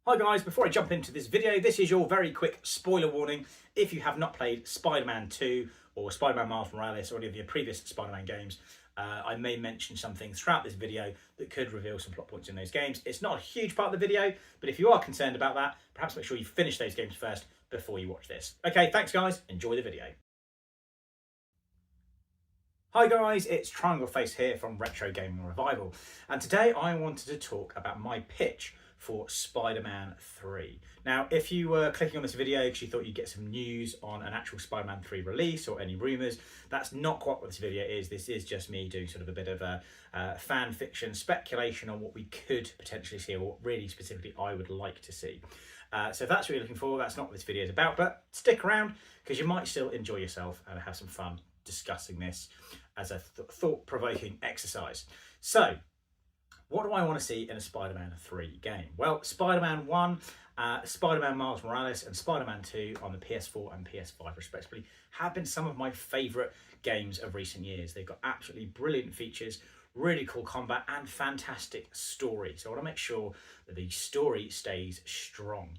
Hi guys, before I jump into this video, this is your very quick spoiler warning. If you have not played Spider-Man 2 or Spider-Man Miles Morales or any of your previous Spider-Man games, I may mention some things throughout this video that could reveal some plot points in those games. It's not a huge part of the video, but if you are concerned about that, perhaps make sure you finish those games first before you watch this. Okay, thanks guys, enjoy the video. Hi guys, it's Triangleface here from Retro Gaming Revival, and today I wanted to talk about my pitch for Spider-Man 3. Now, if you were clicking on this video because you thought you'd get some news on an actual Spider-Man 3 release or any rumours, that's not quite what this video is. This is just me doing sort of a bit of a fan fiction speculation on what we could potentially see, or what really specifically I would like to see. So if that's what you're looking for, that's not what this video is about, but stick around because you might still enjoy yourself and have some fun discussing this as a thought-provoking exercise. So, what do I want to see in a Spider-Man 3 game? Well, Spider-Man 1, Spider-Man Miles Morales and Spider-Man 2 on the PS4 and PS5 respectively have been some of my favourite games of recent years. They've got absolutely brilliant features, really cool combat and fantastic story. So I want to make sure that the story stays strong.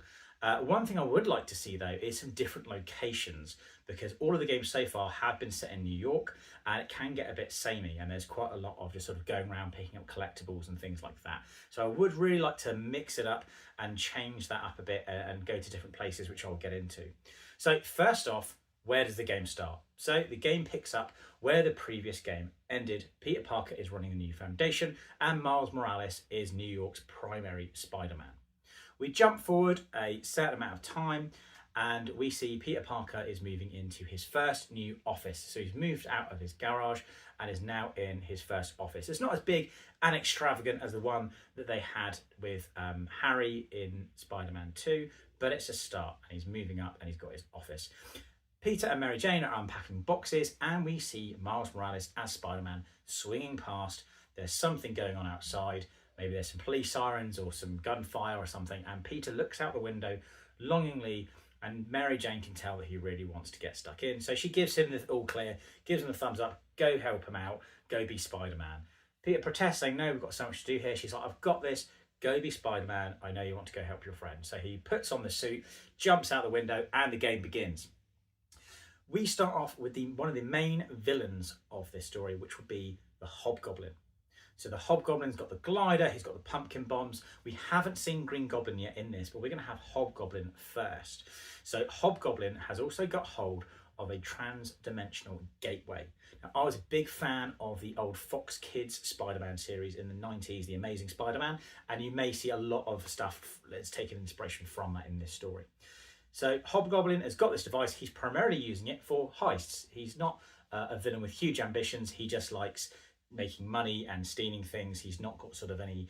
One thing I would like to see though is some different locations, because all of the games so far have been set in New York and it can get a bit samey, and there's quite a lot of just sort of going around picking up collectibles and things like that. So I would really like to mix it up and change that up a bit and go to different places, which I'll get into. So first off, where does the game start? So the game picks up where the previous game ended. Peter Parker is running the new foundation and Miles Morales is New York's primary Spider-Man. We jump forward a certain amount of time and we see Peter Parker is moving into his first new office. So he's moved out of his garage and is now in his first office. It's not as big and extravagant as the one that they had with Harry in Spider-Man 2, but it's a start, and he's moving up and he's got his office. Peter and Mary Jane are unpacking boxes and we see Miles Morales as Spider-Man swinging past. There's something going on outside. Maybe there's some police sirens or some gunfire or something, and Peter looks out the window longingly, and Mary Jane can tell that he really wants to get stuck in. So she gives him the all clear, gives him the thumbs up, go help him out, go be Spider-Man. Peter protests, saying, no, we've got so much to do here. She's like, I've got this, go be Spider-Man. I know you want to go help your friend. So he puts on the suit, jumps out the window, and the game begins. We start off with one of the main villains of this story, which would be the Hobgoblin. So the Hobgoblin's got the glider, he's got the pumpkin bombs. We haven't seen Green Goblin yet in this, but we're going to have Hobgoblin first. So Hobgoblin has also got hold of a trans-dimensional gateway. Now, I was a big fan of the old Fox Kids Spider-Man series in the 90s, The Amazing Spider-Man, and you may see a lot of stuff that's taken inspiration from that in this story. So Hobgoblin has got this device. He's primarily using it for heists. He's not a villain with huge ambitions. He just likes making money and stealing things. He's not got sort of any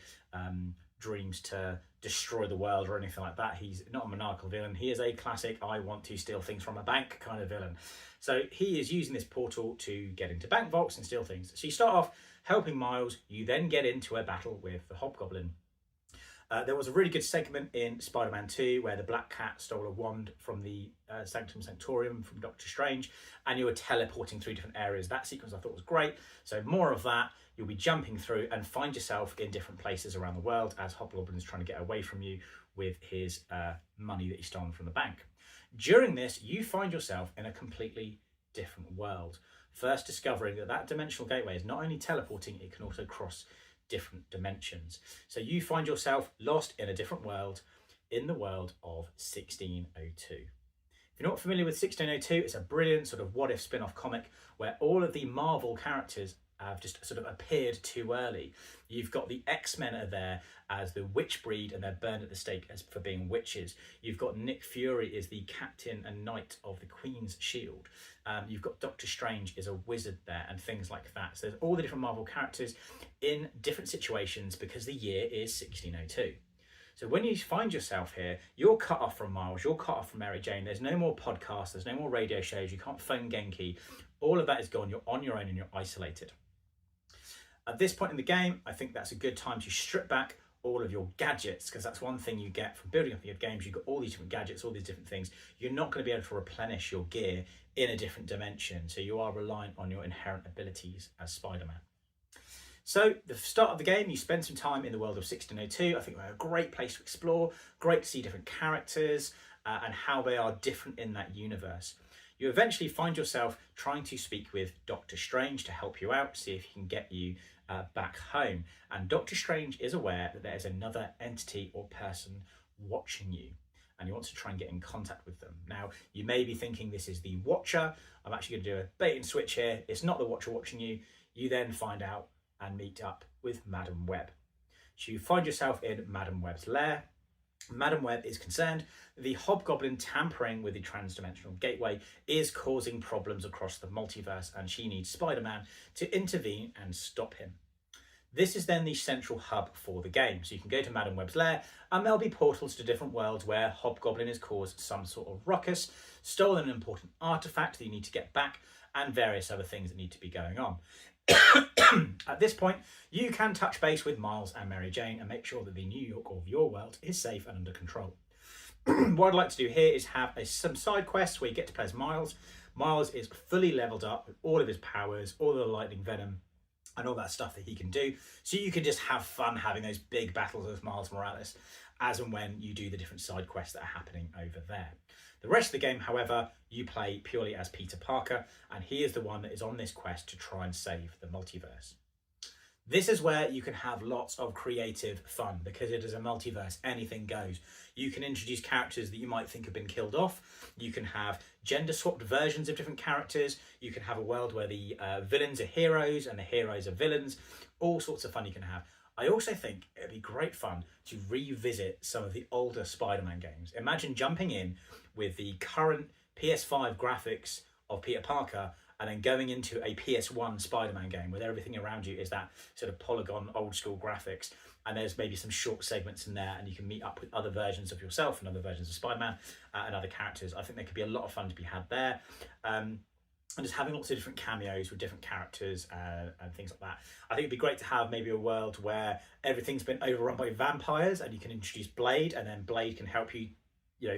dreams to destroy the world or anything like that. He's not a maniacal villain. He is a classic I want to steal things from a bank kind of villain. So he is using this portal to get into bank vaults and steal things. So you start off helping Miles, you then get into a battle with the Hobgoblin. There was a really good segment in Spider-Man 2 where the Black Cat stole a wand from the Sanctum Sanctorum from Doctor Strange, and you were teleporting through different areas. That sequence I thought was great. So more of that. You'll be jumping through and find yourself in different places around the world as Hobgoblin is trying to get away from you with his money that he's stolen from the bank. During this, you find yourself in a completely different world. First discovering that dimensional gateway is not only teleporting, it can also cross different dimensions. So you find yourself lost in a different world, in the world of 1602. If you're not familiar with 1602, it's a brilliant sort of what if spin-off comic where all of the Marvel characters have just sort of appeared too early. You've got the X-Men are there as the witch breed and they're burned at the stake as for being witches. You've got Nick Fury is the captain and knight of the Queen's Shield. You've got Doctor Strange is a wizard there and things like that. So there's all the different Marvel characters in different situations because the year is 1602. So when you find yourself here, you're cut off from Miles, you're cut off from Mary Jane. There's no more podcasts, there's no more radio shows, you can't phone Genki. All of that is gone, you're on your own and you're isolated. At this point in the game, I think that's a good time to strip back all of your gadgets, because that's one thing you get from building up your games. You've got all these different gadgets, all these different things. You're not going to be able to replenish your gear in a different dimension, so you are reliant on your inherent abilities as Spider-Man. So the start of the game, you spend some time in the world of 1602. I think we're a great place to explore, great to see different characters and how they are different in that universe. You eventually find yourself trying to speak with Doctor Strange to help you out, see if he can get you back home. And Doctor Strange is aware that there is another entity or person watching you, and he wants to try and get in contact with them. Now, you may be thinking this is the Watcher. I'm actually going to do a bait and switch here. It's not the Watcher watching you. You then find out and meet up with Madam Web. So you find yourself in Madam Web's lair. Madam Web is concerned that the Hobgoblin tampering with the transdimensional gateway is causing problems across the multiverse, and she needs Spider-Man to intervene and stop him. This is then the central hub for the game. So you can go to Madam Web's lair and there'll be portals to different worlds where Hobgoblin has caused some sort of ruckus, stolen an important artifact that you need to get back, and various other things that need to be going on. At this point, you can touch base with Miles and Mary Jane and make sure that the New York of your world is safe and under control. What I'd like to do here is have some side quests where you get to play as Miles. Miles is fully leveled up with all of his powers, all of the lightning venom, and all that stuff that he can do. So you can just have fun having those big battles with Miles Morales as and when you do the different side quests that are happening over there. The rest of the game, however, you play purely as Peter Parker, and he is the one that is on this quest to try and save the multiverse. This is where you can have lots of creative fun, because it is a multiverse, anything goes. You can introduce characters that you might think have been killed off. You can have gender-swapped versions of different characters. You can have a world where the villains are heroes and the heroes are villains. All sorts of fun you can have. I also think it'd be great fun to revisit some of the older Spider-Man games. Imagine jumping in with the current PS5 graphics of Peter Parker and then going into a PS1 Spider-Man game where everything around you is that sort of polygon old school graphics, and there's maybe some short segments in there and you can meet up with other versions of yourself and other versions of Spider-Man and other characters. I think there could be a lot of fun to be had there. And just having lots of different cameos with different characters and things like that. I think it'd be great to have maybe a world where everything's been overrun by vampires and you can introduce Blade, and then Blade can help you,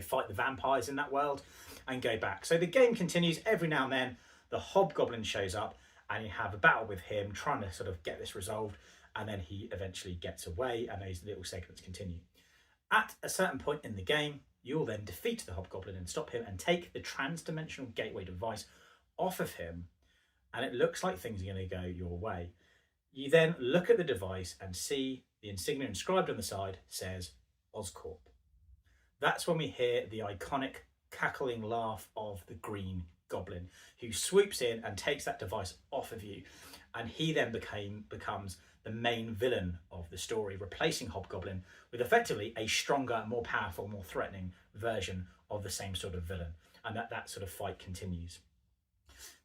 fight the vampires in that world and go back. So the game continues. Every now and then the Hobgoblin shows up and you have a battle with him trying to sort of get this resolved, and then he eventually gets away and those little segments continue. At a certain point in the game, you'll then defeat the Hobgoblin and stop him and take the transdimensional gateway device off of him, and it looks like things are going to go your way. You then look at the device and see the insignia inscribed on the side says Oscorp. That's when we hear the iconic cackling laugh of the Green Goblin, who swoops in and takes that device off of you, and he then becomes the main villain of the story, replacing Hobgoblin with effectively a stronger, more powerful, more threatening version of the same sort of villain, and that sort of fight continues.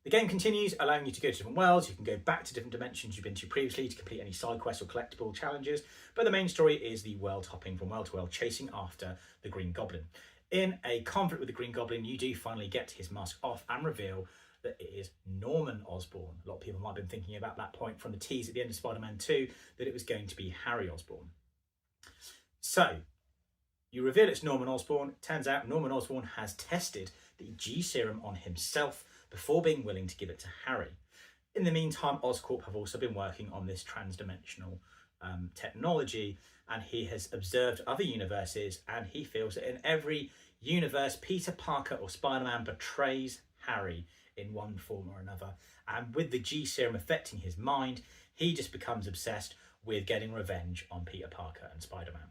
The game continues, allowing you to go to different worlds. You can go back to different dimensions you've been to previously to complete any side quests or collectible challenges, but the main story is the world hopping from world to world, chasing after the Green Goblin. In a conflict with the Green Goblin, you do finally get his mask off and reveal that it is Norman Osborn. A lot of people might have been thinking about that point from the tease at the end of Spider-Man 2, that it was going to be Harry Osborn. So, you reveal it's Norman Osborn. Turns out Norman Osborn has tested the G serum on himself before being willing to give it to Harry. In the meantime, Oscorp have also been working on this transdimensional technology, and he has observed other universes, and he feels that in every universe, Peter Parker or Spider-Man betrays Harry in one form or another. And with the G serum affecting his mind, he just becomes obsessed with getting revenge on Peter Parker and Spider-Man.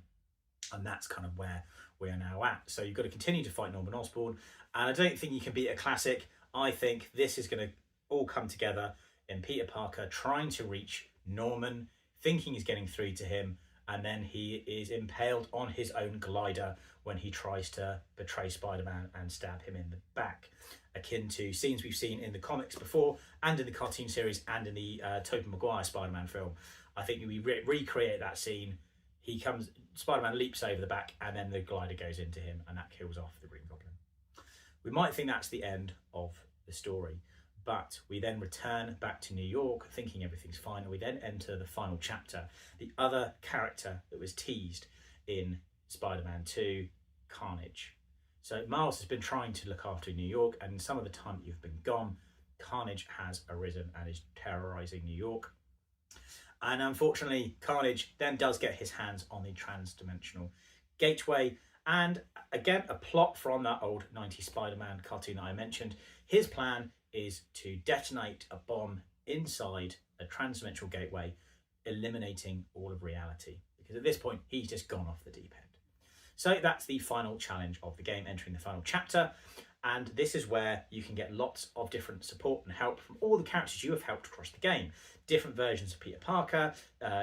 And that's kind of where we are now at. So you've got to continue to fight Norman Osborn, and I don't think you can beat a classic. I think this is going to all come together in Peter Parker trying to reach Norman, thinking he's getting through to him, and then he is impaled on his own glider when he tries to betray Spider-Man and stab him in the back, akin to scenes we've seen in the comics before and in the cartoon series and in the Tobey Maguire Spider-Man film. I think we recreate that scene. Spider-Man leaps over the back, and then the glider goes into him, and that kills off the Green Goblin. We might think that's the end of the story, But we then return back to New York thinking everything's fine, and we then enter the final chapter, the other character that was teased in Spider-Man 2, Carnage. So Miles has been trying to look after New York, and some of the time that you've been gone, Carnage has arisen and is terrorizing New York. And unfortunately, Carnage then does get his hands on the trans-dimensional gateway. And again, a plot from that old 90s Spider-Man cartoon that I mentioned. His plan is to detonate a bomb inside a trans-dimensional gateway, eliminating all of reality. Because at this point, he's just gone off the deep end. So that's the final challenge of the game, entering the final chapter. And this is where you can get lots of different support and help from all the characters you have helped across the game. Different versions of Peter Parker,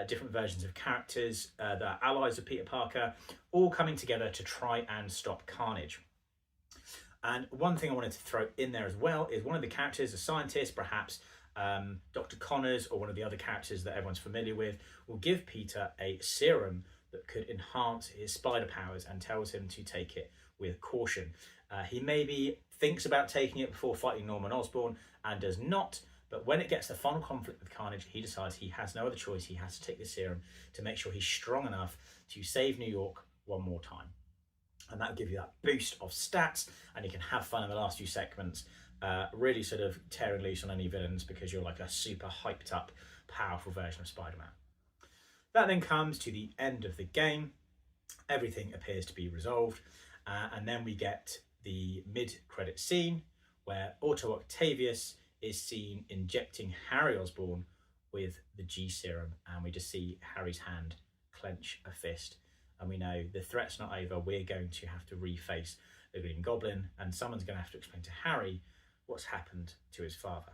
different versions of characters that are allies of Peter Parker, all coming together to try and stop Carnage. And one thing I wanted to throw in there as well is one of the characters, a scientist, perhaps Dr. Connors or one of the other characters that everyone's familiar with, will give Peter a serum that could enhance his spider powers and tells him to take it with caution. He maybe thinks about taking it before fighting Norman Osborn and does not, but when it gets to the final conflict with Carnage, he decides he has no other choice. He has to take the serum to make sure he's strong enough to save New York one more time. And that'll give you that boost of stats, and you can have fun in the last few segments, really sort of tearing loose on any villains because you're like a super hyped up, powerful version of Spider-Man. That then comes to the end of the game. Everything appears to be resolved, and then we get the mid-credit scene where Otto Octavius is seen injecting Harry Osborn with the G serum, and we just see Harry's hand clench a fist, and we know the threat's not over. We're going to have to reface the Green Goblin, and someone's going to have to explain to Harry what's happened to his father.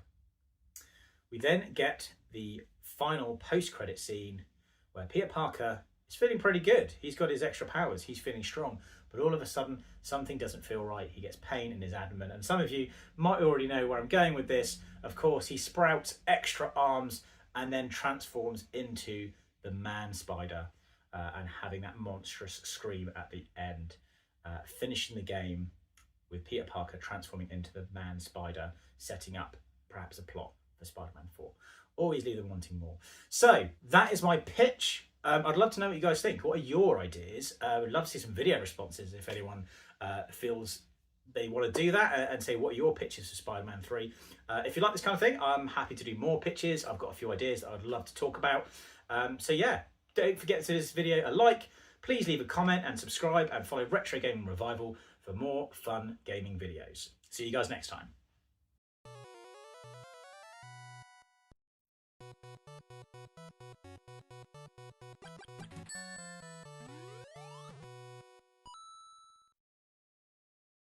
We then get the final post-credit scene where Peter Parker is feeling pretty good. He's got his extra powers, he's feeling strong, but all of a sudden something doesn't feel right. He gets pain in his abdomen, and some of you might already know where I'm going with this. Of course, he sprouts extra arms and then transforms into the man spider, and having that monstrous scream at the end, finishing the game with Peter Parker transforming into the man spider, setting up perhaps a plot for Spider-Man 4. Always leave them wanting more. So that is my pitch. I'd love to know what you guys think. What are your ideas? I would love to see some video responses if anyone feels they want to do that, and say what are your pitches for Spider-Man 3. If you like this kind of thing, I'm happy to do more pitches. I've got a few ideas that I'd love to talk about. So yeah, don't forget to give this video a like. Please leave a comment and subscribe, and follow Retro Gaming Revival for more fun gaming videos. See you guys next time.